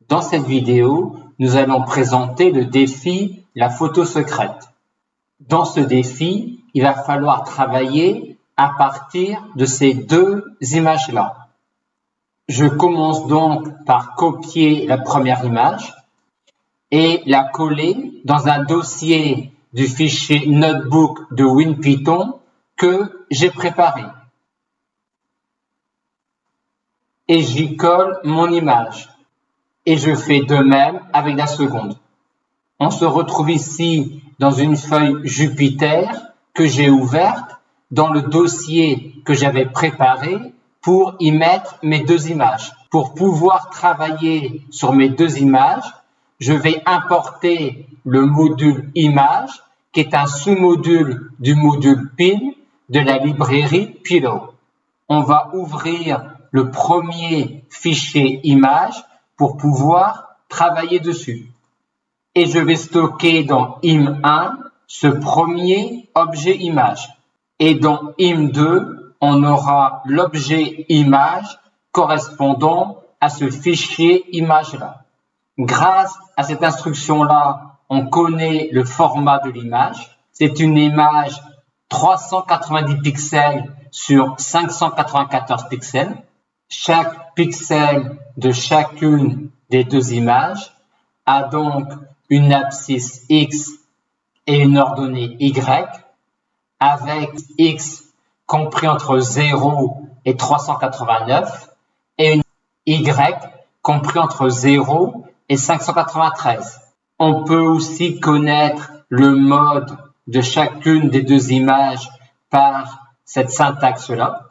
Dans cette vidéo, nous allons présenter le défi La photo secrète. Dans ce défi, il va falloir travailler à partir de ces deux images-là. Je commence donc par copier la première image et la coller dans un dossier du fichier Notebook de WinPython que j'ai préparé. Et j'y colle mon image. Et je fais de même avec la seconde. On se retrouve ici dans une feuille Jupyter que j'ai ouverte dans le dossier que j'avais préparé pour y mettre mes deux images. Pour pouvoir travailler sur mes deux images, je vais importer le module image qui est un sous-module du module pin de la librairie Pillow. On va ouvrir le premier fichier image pour pouvoir travailler dessus. Et je vais stocker dans im1 ce premier objet image. Et dans im2, on aura l'objet image correspondant à ce fichier image-là. Grâce à cette instruction-là, on connaît le format de l'image. C'est une image 390 pixels sur 594 pixels. Chaque pixel de chacune des deux images a donc une abscisse X et une ordonnée Y, avec X compris entre 0 et 389 et une Y compris entre 0 et 593. On peut aussi connaître le mode de chacune des deux images par cette syntaxe-là.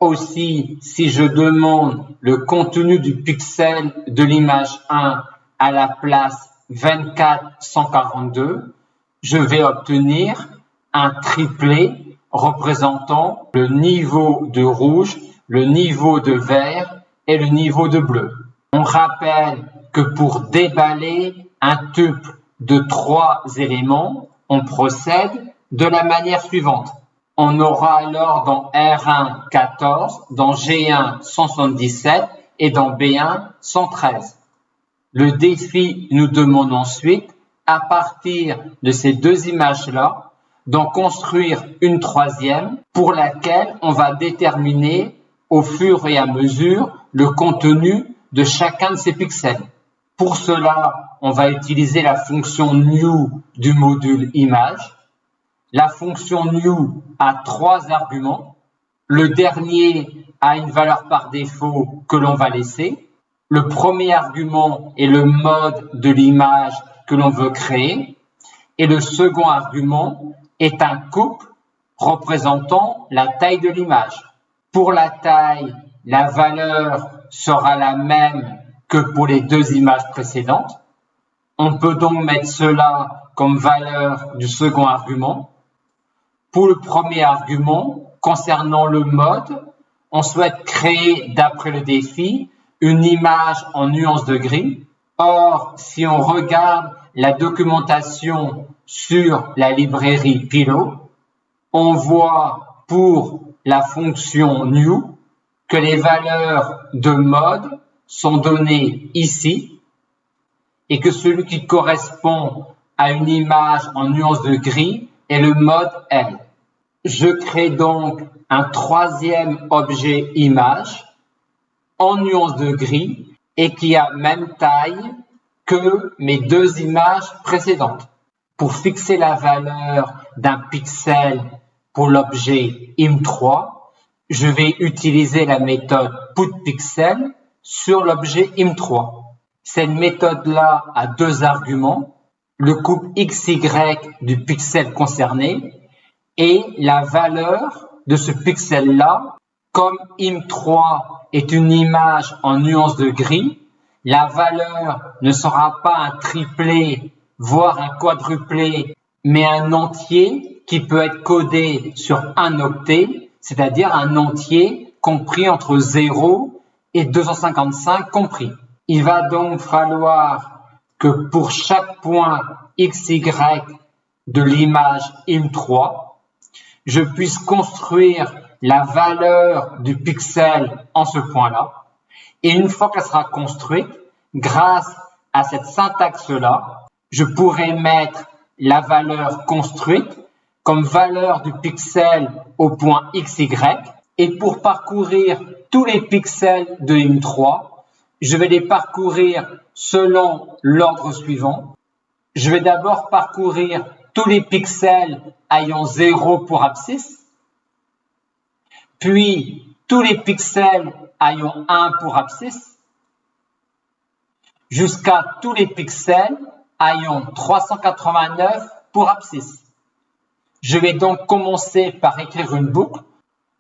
Aussi, si je demande le contenu du pixel de l'image 1 à la place 24142, je vais obtenir un triplet représentant le niveau de rouge, le niveau de vert et le niveau de bleu. On rappelle que pour déballer un tuple de 3 éléments, on procède de la manière suivante. On aura alors dans R1 14, dans G1 177 et dans B1 113. Le défi nous demande ensuite, à partir de ces deux images-là, d'en construire une troisième pour laquelle on va déterminer au fur et à mesure le contenu de chacun de ces pixels. Pour cela, on va utiliser la fonction new du module image. La fonction new a 3 arguments. Le dernier a une valeur par défaut que l'on va laisser. Le premier argument est le mode de l'image que l'on veut créer. Et le second argument est un couple représentant la taille de l'image. Pour la taille, la valeur sera la même que pour les deux images précédentes. On peut donc mettre cela comme valeur du second argument. Pour le premier argument, concernant le mode, on souhaite créer, d'après le défi, une image en nuances de gris. Or, si on regarde la documentation sur la librairie Pillow, on voit pour la fonction new que les valeurs de mode sont données ici et que celui qui correspond à une image en nuances de gris est le mode L. Je crée donc un troisième objet image en nuances de gris et qui a même taille que mes deux images précédentes. Pour fixer la valeur d'un pixel pour l'objet im3, je vais utiliser la méthode putPixel sur l'objet im3. Cette méthode-là a 2 arguments, le couple XY du pixel concerné et la valeur de ce pixel-là. Comme im3 est une image en nuances de gris, la valeur ne sera pas un triplet, voire un quadruplé, mais un entier qui peut être codé sur un octet, c'est-à-dire un entier compris entre 0 et 255 compris. Il va donc falloir que pour chaque point XY de l'image im3, je puisse construire la valeur du pixel en ce point-là. Et une fois qu'elle sera construite, Grâce à cette syntaxe-là, je pourrais mettre la valeur construite comme valeur du pixel au point XY. Et pour parcourir tous les pixels de im3, je vais les parcourir selon l'ordre suivant. Je vais d'abord parcourir tous les pixels ayant 0 pour abscisse, puis tous les pixels ayant 1 pour abscisse, jusqu'à tous les pixels ayant 389 pour abscisse. Je vais donc commencer par écrire une boucle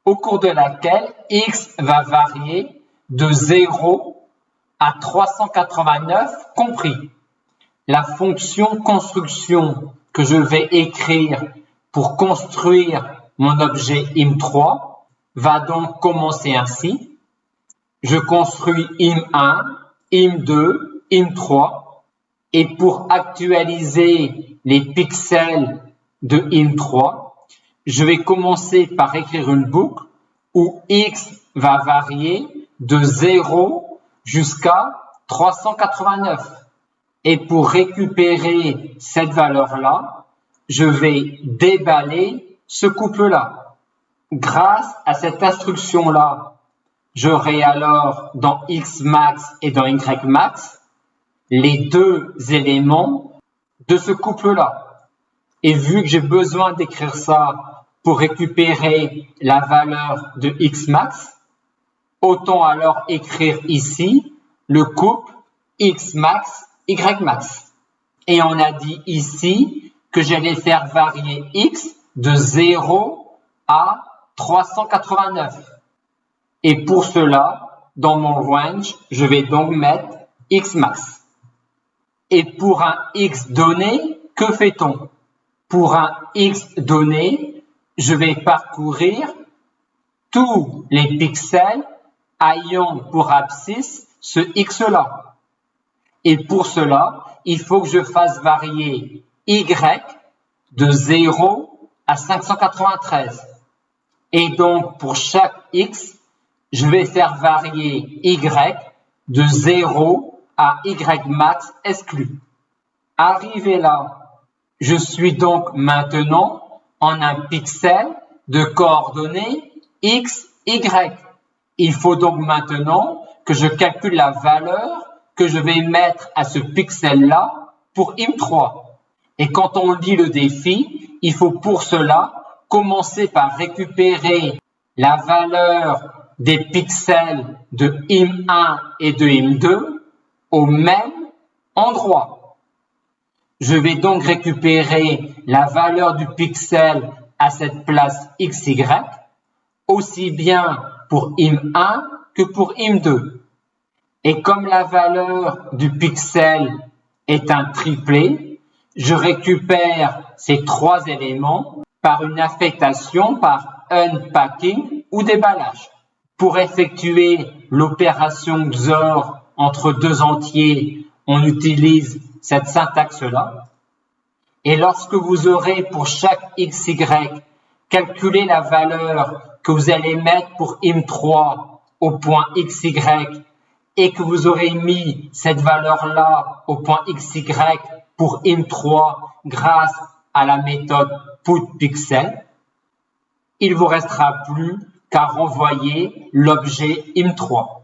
au cours de laquelle x va varier de 0 à 389 compris. La fonction construction que je vais écrire pour construire mon objet im3 va donc commencer ainsi. Je construis im1, im2, im3 et pour actualiser les pixels de im3, je vais commencer par écrire une boucle où x va varier de 0 jusqu'à 389. Et pour récupérer cette valeur-là, je vais déballer ce couple-là. Grâce à cette instruction-là, j'aurai alors dans xmax et dans ymax les deux éléments de ce couple-là. Et vu que j'ai besoin d'écrire ça pour récupérer la valeur de xmax, autant alors écrire ici le couple xmax, ymax. Et on a dit ici que j'allais faire varier x de 0 à 389. Et pour cela, dans mon range, je vais donc mettre xmax. Et pour un x donné, que fait-on? Pour un x donné, je vais parcourir tous les pixels ayant pour abscisse ce x-là. Et pour cela, il faut que je fasse varier y de 0 à 593. Et donc, pour chaque x, je vais faire varier y de 0 à ymax exclu. Arrivé là, je suis donc maintenant en un pixel de coordonnées x, y. Il faut donc maintenant que je calcule la valeur que je vais mettre à ce pixel-là pour im3. Et quand on lit le défi, il faut pour cela commencer par récupérer la valeur des pixels de im1 et de im2 au même endroit. Je vais donc récupérer la valeur du pixel à cette place xy, aussi bien pour im1 que pour im2. Et comme la valeur du pixel est un triplet, je récupère ces trois éléments par une affectation, par unpacking ou déballage. Pour effectuer l'opération XOR entre deux entiers, on utilise cette syntaxe-là. Et lorsque vous aurez pour chaque xy calculé la valeur que vous allez mettre pour im3 au point xy et que vous aurez mis cette valeur-là au point xy pour im3 grâce à la méthode putPixel, il ne vous restera plus qu'à renvoyer l'objet im3.